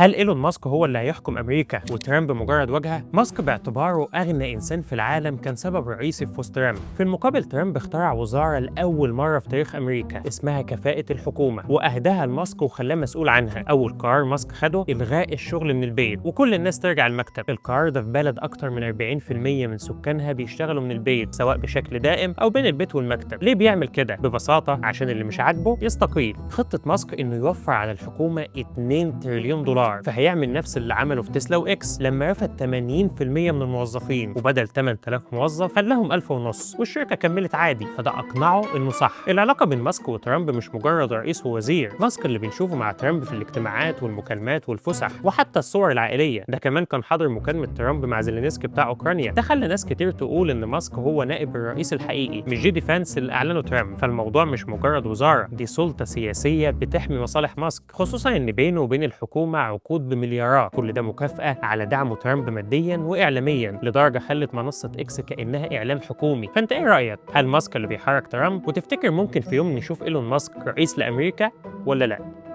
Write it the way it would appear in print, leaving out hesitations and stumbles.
هل إيلون ماسك هو اللي هيحكم أمريكا وترامب مجرد واجهة؟ ماسك باعتباره أغنى إنسان في العالم كان سبب رئيسي في فوز ترامب. في المقابل ترامب اخترع وزارة لأول مرة في تاريخ أمريكا اسمها كفاءة الحكومة، وأهداها لماسك وخلاه مسؤول عنها. أول قرار ماسك خده إلغاء الشغل من البيت وكل الناس ترجع المكتب. القرار ده في بلد أكتر من 40% من سكانها بيشتغلوا من البيت سواء بشكل دائم أو بين البيت والمكتب. ليه بيعمل كده؟ ببساطة عشان اللي مش عاجبه يستقيل. خطة ماسك إنه يوفر على الحكومة 2 تريليون دولار، فهيعمل نفس اللي عمله في تسلا واكس لما رفد 80% من الموظفين، وبدل 8000 موظف خلاهم 1500 والشركه كملت عادي. فده اقنعه انه صح. العلاقه بين ماسك وترامب مش مجرد رئيس ووزير. ماسك اللي بنشوفه مع ترامب في الاجتماعات والمكالمات والفسح وحتى الصور العائليه، ده كمان كان حاضر مكالمه ترامب مع زيلينسكي بتاع اوكرانيا. ده خلى ناس كتير تقول ان ماسك هو نائب الرئيس الحقيقي مش جي دي فانس اللي اعلنه ترامب. فالموضوع مش مجرد وزاره، دي سلطه سياسيه بتحمي مصالح ماسك، خصوصا ان بينه وبين الحكومه عقود بمليارات. كل ده مكافأة على دعم ترامب ماديا وإعلاميا لدرجة خلت منصة إكس كأنها إعلام حكومي. فأنت إيه رأيك؟ هل ماسك اللي بيحرك ترامب؟ وتفتكر ممكن في يوم نشوف إيلون ماسك رئيس لأمريكا ولا لأ؟